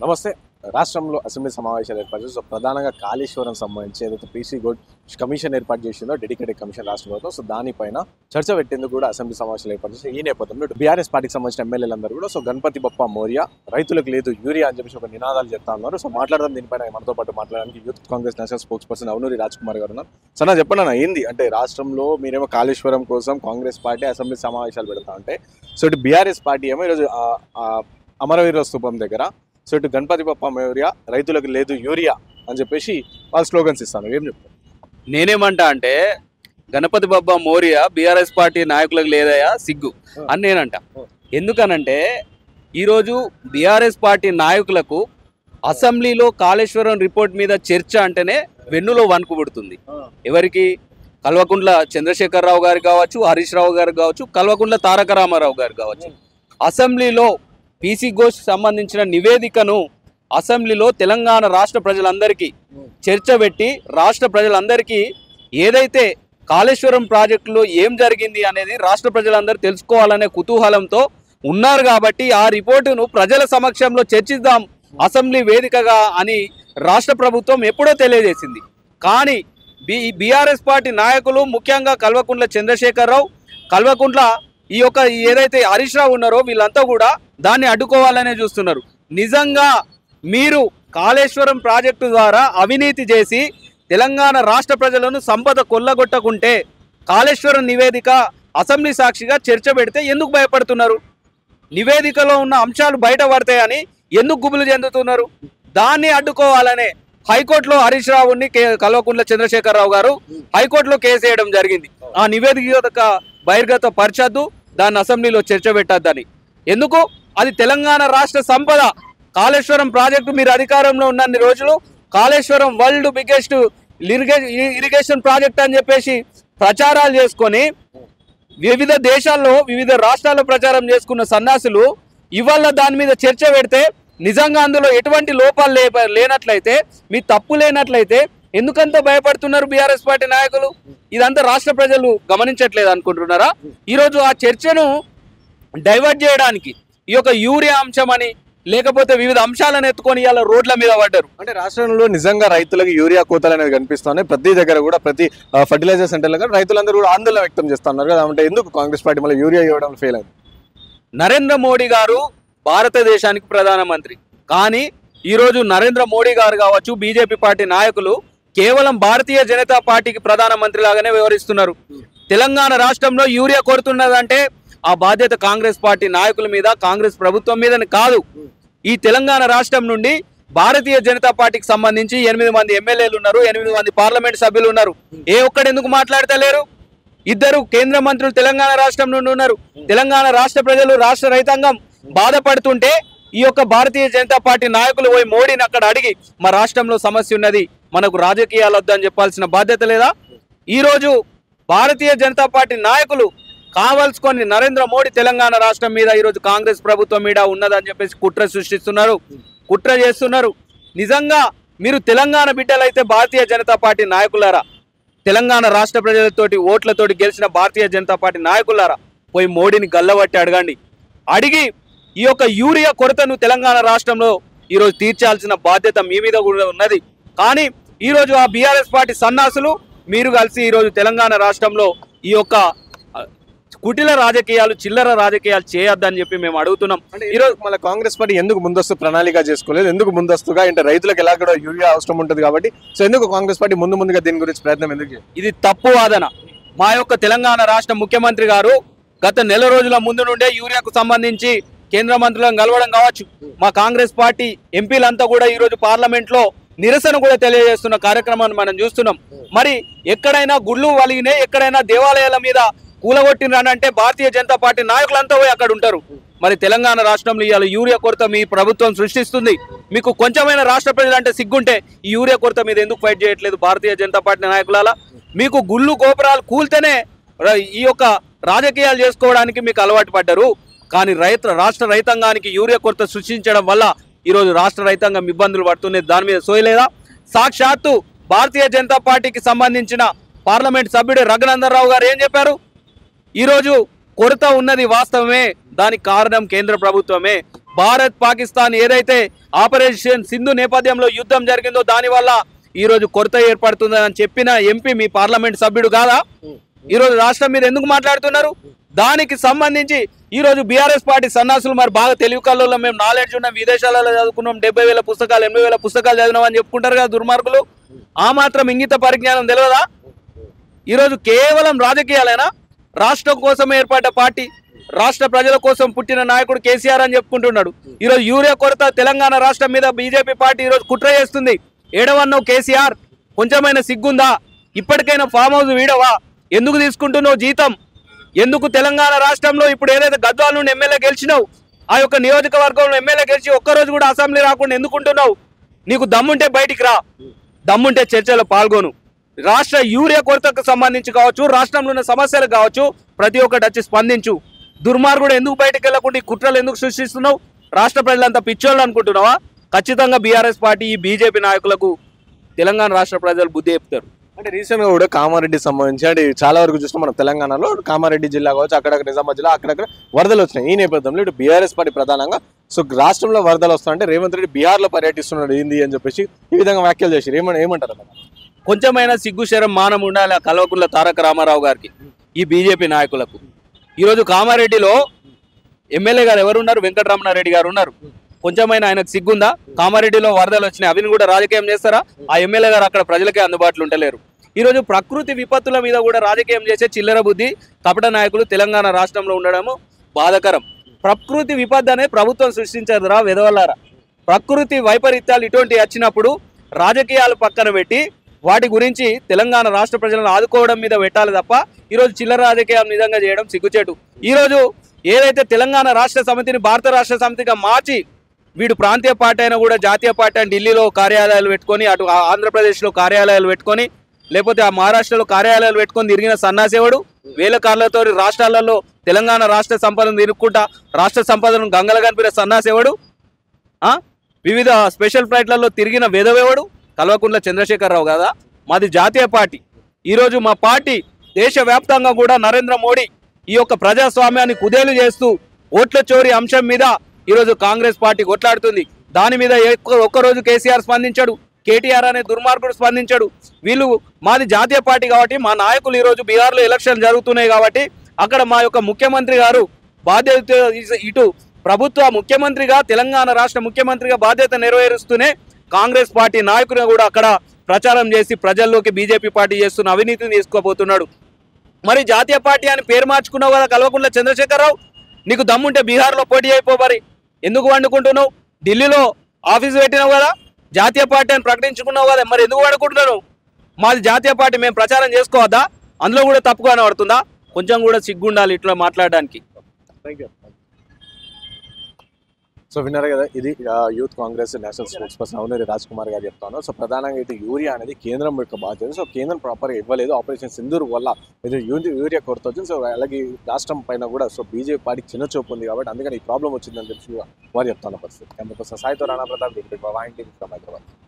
నమస్తే. రాష్ట్రంలో అసెంబ్లీ సమావేశాలు ఏర్పాటు చేసి ప్రధానంగా కాళేశ్వరం సంబంధించి ఏదైతే పీసీ గోల్డ్ కమిషన్ ఏర్పాటు చేసిందో డెడికేటెడ్ కమిషన్ రాష్ట్ర ప్రభుత్వం, సో దానిపైన చర్చ పెట్టేందుకు కూడా అసెంబ్లీ సమావేశాలు ఏర్పాటు చేసి ఈ నేపథ్యంలో బీఆర్ఎస్ పార్టీకి సంబంధించిన ఎమ్మెల్యేలందరూ కూడా సో గణపతి బప్ప మౌర్య రైతులకు లేదు యూరియా అని చెప్పేసి ఒక నినాదాలు చెప్తా ఉన్నారు. సో మాట్లాడదాం దీనిపైన. మనతో పాటు మాట్లాడడానికి Youth Congress national spokesperson Avanuri Raj Kumar గారు ఉన్నారు. సో నా చెప్పండి అన్న, ఏంది అంటే రాష్ట్రంలో మీరేమో కాళేశ్వరం కోసం కాంగ్రెస్ పార్టీ అసెంబ్లీ సమావేశాలు పెడతా ఉంటే, సో ఇటు బీఆర్ఎస్ పార్టీ ఏమో ఈరోజు అమరవీర స్థూపం దగ్గర సో ఇటు గణపతి బప్ప మౌర్య రైతులకు లేదు యూరియా అని చెప్పేసి వాళ్ళు స్లోగన్స్ ఇస్తాను. ఏం చెప్తారు? నేనేమంటా అంటే గణపతి బప్ప మౌర్య బీఆర్ఎస్ పార్టీ నాయకులకు లేదయా సిగ్గు అని నేనంట. ఎందుకనంటే ఈరోజు బీఆర్ఎస్ పార్టీ నాయకులకు అసెంబ్లీలో కాళేశ్వరం రిపోర్ట్ మీద చర్చ అంటేనే వెన్నులో వణుకు పుడుతుంది. ఎవరికి? కల్వకుంట్ల చంద్రశేఖరరావు గారు కావచ్చు, హరీష్ రావు గారు కావచ్చు, కల్వకుంట్ల తారక రామారావు గారు కావచ్చు. అసెంబ్లీలో పీసీ ఘోష్ సంబంధించిన నివేదికను అసెంబ్లీలో తెలంగాణ రాష్ట్ర ప్రజలందరికీ చర్చ పెట్టి రాష్ట్ర ప్రజలందరికీ ఏదైతే కాళేశ్వరం ప్రాజెక్టులో ఏం జరిగింది అనేది రాష్ట్ర ప్రజలందరూ తెలుసుకోవాలనే కుతూహలంతో ఉన్నారు. కాబట్టి ఆ రిపోర్టును ప్రజల సమక్షంలో చర్చిద్దాం అసెంబ్లీ వేదికగా అని రాష్ట్ర ప్రభుత్వం ఎప్పుడో తెలియజేసింది. కానీ బీఆర్ఎస్ పార్టీ నాయకులు, ముఖ్యంగా కల్వకుంట్ల చంద్రశేఖరరావు, కల్వకుంట్ల ఈ యొక్క ఏదైతే హరీష్ రావు ఉన్నారో వీళ్ళంతా కూడా దాన్ని అడ్డుకోవాలనే చూస్తున్నారు. నిజంగా మీరు కాళేశ్వరం ప్రాజెక్టు ద్వారా అవినీతి చేసి తెలంగాణ రాష్ట్ర ప్రజలను సంపద కొల్లగొట్టకుంటే కాళేశ్వరం నివేదిక అసెంబ్లీ సాక్షిగా చర్చ పెడితే ఎందుకు భయపడుతున్నారు? నివేదికలో ఉన్న అంశాలు బయట పడతాయని ఎందుకు గుబులు చెందుతున్నారు? దాన్ని అడ్డుకోవాలనే హైకోర్టులో హరీష్ రావుని కల్వకుంట్ల చంద్రశేఖరరావు గారు హైకోర్టులో కేసు వేయడం జరిగింది. ఆ నివేదిక బహిర్గత పరచద్దు, దాన్ని అసెంబ్లీలో చర్చ పెట్టద్దని. ఎందుకు? అది తెలంగాణ రాష్ట్ర సంపద. కాళేశ్వరం ప్రాజెక్టు మీరు అధికారంలో ఉన్నన్ని రోజులు Kaleshwaram world biggest irrigation project అని చెప్పేసి ప్రచారాలు చేసుకొని వివిధ దేశాల్లో వివిధ రాష్ట్రాల్లో ప్రచారం చేసుకున్న సన్యాసులు ఇవాళ దాని మీద చర్చ పెడితే నిజంగా అందులో ఎటువంటి లోపాలు లేనట్లయితే, మీ తప్పు లేనట్లయితే ఎందుకంత భయపడుతున్నారు బీఆర్ఎస్ పార్టీ నాయకులు? ఇదంతా రాష్ట్ర ప్రజలు గమనించట్లేదు అనుకుంటున్నారా? ఈరోజు ఆ చర్చను డైవర్ట్ చేయడానికి ఈ యొక్క యూరియా అంశం అని లేకపోతే వివిధ అంశాలను ఎత్తుకొని ఇవాళ రోడ్ల మీద పడ్డారు. అంటే రాష్ట్రంలో నిజంగా రైతులకు యూరియా కోతలు అనేది కనిపిస్తున్నాయి. ప్రతి దగ్గర కూడా ప్రతి ఫర్టిలైజర్ సెంటర్లో కూడా రైతులందరూ కూడా ఆందోళన వ్యక్తం చేస్తున్నారు కదా. అంటే ఎందుకు కాంగ్రెస్ పార్టీ మళ్ళీ యూరియా ఇవ్వడం ఫెయిల్ అయింది? నరేంద్ర మోడీ గారు భారతదేశానికి ప్రధానమంత్రి. కానీ ఈరోజు నరేంద్ర మోడీ గారు కావచ్చు, బీజేపీ పార్టీ నాయకులు కేవలం భారతీయ జనతా పార్టీకి ప్రధానమంత్రి లాగానే వ్యవహరిస్తున్నారు. తెలంగాణ రాష్ట్రంలో యూరియా కొడుతున్నదంటే ఆ బాధ్యత కాంగ్రెస్ పార్టీ నాయకుల మీద, కాంగ్రెస్ ప్రభుత్వం మీద కాదు. ఈ తెలంగాణ రాష్ట్రం నుండి భారతీయ జనతా పార్టీకి సంబంధించి 8 మంది ఎమ్మెల్యేలు ఉన్నారు, 8 మంది పార్లమెంట్ సభ్యులు ఉన్నారు. ఏ ఒక్కడు ఎందుకు మాట్లాడతలేరు? 2 కేంద్ర మంత్రులు తెలంగాణ రాష్ట్రం నుండి ఉన్నారు. తెలంగాణ రాష్ట్ర ప్రజలు, రాష్ట్ర రైతాంగం బాధపడుతుంటే ఈ యొక్క భారతీయ జనతా పార్టీ నాయకులు పోయి మోడీని అక్కడ అడిగి మా రాష్ట్రంలో సమస్య ఉన్నది, మనకు రాజకీయాలు వద్దని చెప్పాల్సిన బాధ్యత లేదా? ఈరోజు భారతీయ జనతా పార్టీ నాయకులు కావాల్సుకొని నరేంద్ర మోడీ తెలంగాణ రాష్ట్రం మీద, ఈరోజు కాంగ్రెస్ ప్రభుత్వం మీద ఉన్నదని చెప్పేసి కుట్ర సృష్టిస్తున్నారు, కుట్ర చేస్తున్నారు. నిజంగా మీరు తెలంగాణ బిడ్డలైతే భారతీయ జనతా పార్టీ నాయకులారా, తెలంగాణ రాష్ట్ర ప్రజలతోటి ఓట్లతోటి గెలిచిన భారతీయ జనతా పార్టీ నాయకులారా పోయి మోడీని గల్లబట్టి అడగండి. అడిగి ఈ యొక్క యూరియా కొరతను తెలంగాణ రాష్ట్రంలో ఈరోజు తీర్చాల్సిన బాధ్యత మీ మీద కూడా ఉన్నది. కానీ ఈరోజు ఆ బీఆర్ఎస్ పార్టీ సన్నాసులు మీరు కలిసి ఈరోజు తెలంగాణ రాష్ట్రంలో ఈ యొక్క కుటిల రాజకీయాలు, చిల్లర రాజకీయాలు చేయొద్దని చెప్పి మేము అడుగుతున్నాం. అంటే ఈరోజు మళ్ళీ కాంగ్రెస్ పార్టీ ఎందుకు ముందస్తు ప్రణాళిక చేసుకోలేదు? ఎందుకు ముందస్తుగా అంటే రైతులకు ఎలా కూడా యూరియా అవసరం ఉంటుంది కాబట్టి సో ఎందుకు కాంగ్రెస్ పార్టీ ముందుగా దీని గురించి ప్రయత్నం ఎందుకు? ఇది తప్పు వాదన. మా యొక్క తెలంగాణ రాష్ట్ర ముఖ్యమంత్రి గారు గత నెల రోజుల ముందు నుండే యూరియాకు సంబంధించి కేంద్ర మంత్రులను కలవడం కావచ్చు, మా కాంగ్రెస్ పార్టీ ఎంపీలంతా కూడా ఈరోజు పార్లమెంట్లో నిరసన కూడా తెలియజేస్తున్న కార్యక్రమాన్ని మనం చూస్తున్నాం. మరి ఎక్కడైనా గుళ్ళు వలిగినాయి, ఎక్కడైనా దేవాలయాల మీద కూలగొట్టినానంటే భారతీయ జనతా పార్టీ నాయకులంతా పోయి అక్కడ ఉంటారు. మరి తెలంగాణ రాష్ట్రంలో ఇవాళ యూరియా కొరత మీ ప్రభుత్వం సృష్టిస్తుంది. మీకు కొంచెమైన రాష్ట్ర ప్రజలంటే సిగ్గుంటే ఈ యూరియా కొరత మీద ఎందుకు ఫైట్ చేయట్లేదు భారతీయ జనతా పార్టీ నాయకులాలా? మీకు గుళ్ళు గోపురాలు కూల్తేనే ఈ యొక్క రాజకీయాలు చేసుకోవడానికి మీకు అలవాటు పడ్డారు. కానీ రాష్ట్ర రైతాంగానికి యూరియా కొరత సృష్టించడం వల్ల ఈరోజు రాష్ట్ర రైతాంగం ఇబ్బందులు పడుతున్నది. దాని మీద సోయలేదా? సాక్షాత్తు భారతీయ జనతా పార్టీకి సంబంధించిన పార్లమెంట్ సభ్యుడు రఘునందన్ రావు గారు ఏం చెప్పారు? ఈరోజు కొరత ఉన్నది వాస్తవమే, దానికి కారణం కేంద్ర ప్రభుత్వమే. భారత్ పాకిస్తాన్ ఏదైతే ఆపరేషన్ సింధు నేపథ్యంలో యుద్ధం జరిగిందో దానివల్ల ఈరోజు కొరత ఏర్పడుతుందని చెప్పిన ఎంపీ మీ పార్లమెంట్ సభ్యుడు కాదా? ఈరోజు రాష్ట్రం మీద ఎందుకు మాట్లాడుతున్నారు? దానికి సంబంధించి ఈరోజు బీఆర్ఎస్ పార్టీ సన్నాసులు మరి బాగా తెలివి కళ్ళలో మేము నాలెడ్జ్ ఉన్నాం, విదేశాలలో చదువుకున్నాం, 70,000 పుస్తకాలు 80,000 పుస్తకాలు చదివినాం అని చెప్పుకుంటారు కదా దుర్మార్గులు. ఆ మాత్రం ఇంగిత పరిజ్ఞానం తెలియదా? ఈరోజు కేవలం రాజకీయాలైనా, రాష్ట్రం కోసం ఏర్పడ్డ పార్టీ, రాష్ట్ర ప్రజల కోసం పుట్టిన నాయకుడు కేసీఆర్ అని చెప్పుకుంటున్నాడు. ఈరోజు యూరియా కొరత తెలంగాణ రాష్ట్రం మీద బీజేపీ పార్టీ ఈరోజు కుట్ర చేస్తుంది. ఏడవన్నావు కేసీఆర్, కొంచెమైనా సిగ్గుందా? ఇప్పటికైనా ఫామ్ హౌస్ వీడవా? ఎందుకు తీసుకుంటున్నావు జీతం? ఎందుకు తెలంగాణ రాష్ట్రంలో ఇప్పుడు ఏదైతే గద్వాల నుండి ఎమ్మెల్యే గెలిచినావు, ఆ యొక్క నియోజకవర్గంలో ఎమ్మెల్యే గెలిచి ఒక్కరోజు కూడా అసెంబ్లీ రాకుండా ఎందుకుంటున్నావు? నీకు దమ్ముంటే బయటికి రా, దమ్ముంటే చర్చలో పాల్గొను. రాష్ట్ర యూరియా కొరతకు సంబంధించి కావచ్చు, రాష్ట్రంలో ఉన్న సమస్యలు కావచ్చు, ప్రతి ఒక్కటి వచ్చి స్పందించు. దుర్మార్గుడు ఎందుకు బయటకు వెళ్ళకుండా ఈ కుట్రలు ఎందుకు సృష్టిస్తున్నావు? రాష్ట్ర ప్రజలంతా పిచ్చోళ్ళు అనుకుంటున్నావా? ఖచ్చితంగా బీఆర్ఎస్ పార్టీ ఈ బీజేపీ నాయకులకు తెలంగాణ రాష్ట్ర ప్రజలు బుద్ధి చెప్తారు. అంటే రీసెంట్ గా కూడా కామారెడ్డి సంబంధించి అంటే చాలా వరకు చూసినా మనం తెలంగాణలో కామారెడ్డి జిల్లా కావచ్చు, అక్కడక్కడ నిజామాబాద్ జిల్లా అక్కడక్కడ వరదలు వచ్చినాయి. ఈ నేపథ్యంలో ఇటు బీఆర్ఎస్ పార్టీ ప్రధానంగా సో రాష్ట్రంలో వరదలు వస్తాయంటే రేవంత్ రెడ్డి బీహార్ లో పర్యటిస్తున్నాడు ఏంది అని చెప్పేసి ఈ విధంగా వ్యాఖ్యలు చేసి ఏమంటారు? కొంచెమైనా సిగ్గుశరం మానం ఉండాలి కల్వకుంట్ల తారక రామారావు గారికి, ఈ బీజేపీ నాయకులకు. ఈరోజు కామారెడ్డిలో ఎమ్మెల్యే గారు ఎవరున్నారు? వెంకటరమణారెడ్డి గారు ఉన్నారు. కొంచెమైనా ఆయనకు సిగ్గుందా? కామారెడ్డిలో వరదలు వచ్చినాయి, అవిని కూడా రాజకీయం చేస్తారా? ఆ ఎమ్మెల్యే గారు అక్కడ ప్రజలకే అందుబాటులో ఉండలేరు. ఈరోజు ప్రకృతి విపత్తుల మీద కూడా రాజకీయం చేసే చిల్లర బుద్ధి కపట నాయకులు తెలంగాణ రాష్ట్రంలో ఉండడము బాధాకరం. ప్రకృతి విపత్తు అనేది ప్రభుత్వం సృష్టించదురా వెదవల్లారా. ప్రకృతి వైపరీత్యాలు ఇటువంటి వచ్చినప్పుడు రాజకీయాలు పక్కన పెట్టి వాటి గురించి తెలంగాణ రాష్ట్ర ప్రజలను ఆదుకోవడం మీద పెట్టాలి తప్ప ఈరోజు చిల్లర రాజకీయాలు నిజంగా చేయడం సిగ్గుచేటు. ఈరోజు ఏదైతే తెలంగాణ రాష్ట్ర సమితిని భారత రాష్ట్ర సమితిగా మార్చి వీడు ప్రాంతీయ పార్టీ అయినా కూడా జాతీయ పార్టీ అని ఢిల్లీలో కార్యాలయాలు పెట్టుకొని, అటు ఆంధ్రప్రదేశ్లో కార్యాలయాలు పెట్టుకొని, లేకపోతే ఆ మహారాష్ట్రలో కార్యాలయాలు పెట్టుకొని తిరిగిన సన్నాసేవుడు, వేల కార్లతో రాష్ట్రాలలో తెలంగాణ రాష్ట్ర సంపదను తిరుక్కుంటా రాష్ట్ర సంపదను గంగల కనిపిన సన్నాసేవుడు, వివిధ స్పెషల్ ఫ్లైట్లలో తిరిగిన వెధవేవుడు కల్వకుంట్ల చంద్రశేఖరరావు కదా. మాది జాతీయ పార్టీ. ఈరోజు మా పార్టీ దేశవ్యాప్తంగా కూడా నరేంద్ర మోడీ ఈ యొక్క ప్రజాస్వామ్యాన్ని కుదేలు చేస్తూ ఓట్ల చోరీ అంశం మీద ఈరోజు కాంగ్రెస్ పార్టీ కొట్లాడుతుంది. దాని మీద ఒక్కరోజు కేసీఆర్ స్పందించాడు, కేటీఆర్ అనే దుర్మార్గుడు స్పందించాడు. వీళ్ళు మాది జాతీయ పార్టీ కాబట్టి మా నాయకులు ఈరోజు బీహార్లో ఎలక్షన్ జరుగుతున్నాయి కాబట్టి అక్కడ మా యొక్క ముఖ్యమంత్రి గారు బాధ్యత ఇటు ప్రభుత్వ ముఖ్యమంత్రిగా తెలంగాణ రాష్ట్ర ముఖ్యమంత్రిగా బాధ్యత నెరవేరుస్తూనే కాంగ్రెస్ పార్టీ నాయకులు కూడా అక్కడ ప్రచారం చేసి ప్రజల్లోకి బీజేపీ పార్టీ చేస్తున్న అవినీతిని తీసుకుపోతున్నాడు. మరి జాతీయ పార్టీ అని పేరు మార్చుకున్నావు కదా కల్వకుంట్ల చంద్రశేఖరరావు, నీకు దమ్ముంటే బీహార్లో పోటీ అయిపోవాలి. ఎందుకు వండుకుంటున్నావు? ఢిల్లీలో ఆఫీసు పెట్టినావు కదా, జాతీయ పార్టీ అని ప్రకటించుకున్నావు కదా, మరి ఎందుకు వండుకుంటున్నావు? మాది జాతీయ పార్టీ, మేము ప్రచారం చేసుకోవద్దా? అందులో కూడా తప్పుగా కనబడుతుందా? కొంచెం కూడా సిగ్గుండాలి ఇట్లా మాట్లాడడానికి. Thank you. సో విన్నారు కదా, ఇది Youth Congress national sports person Avuneri Raj Kumar గారు చెప్తాను. సో ప్రధానంగా అయితే యూరియా అనేది కేంద్రం యొక్క బాధ్యత. సో కేంద్రం ప్రాపర్గా ఇవ్వలేదు, ఆపరేషన్ సింధూర్ వల్ల ఇది యూరియా కొరత వచ్చింది. సో అలాగే రాష్ట్రం పైన కూడా సో బీజేపీ పార్టీకి చిన్న చూపు ఉంది కాబట్టి అందుకని ఈ ప్రాబ్లం వచ్చిందని చెప్పి వారు చెప్తాను పరిస్థితి. సాయితో రాణా ప్రతాప్ హైదరాబాద్.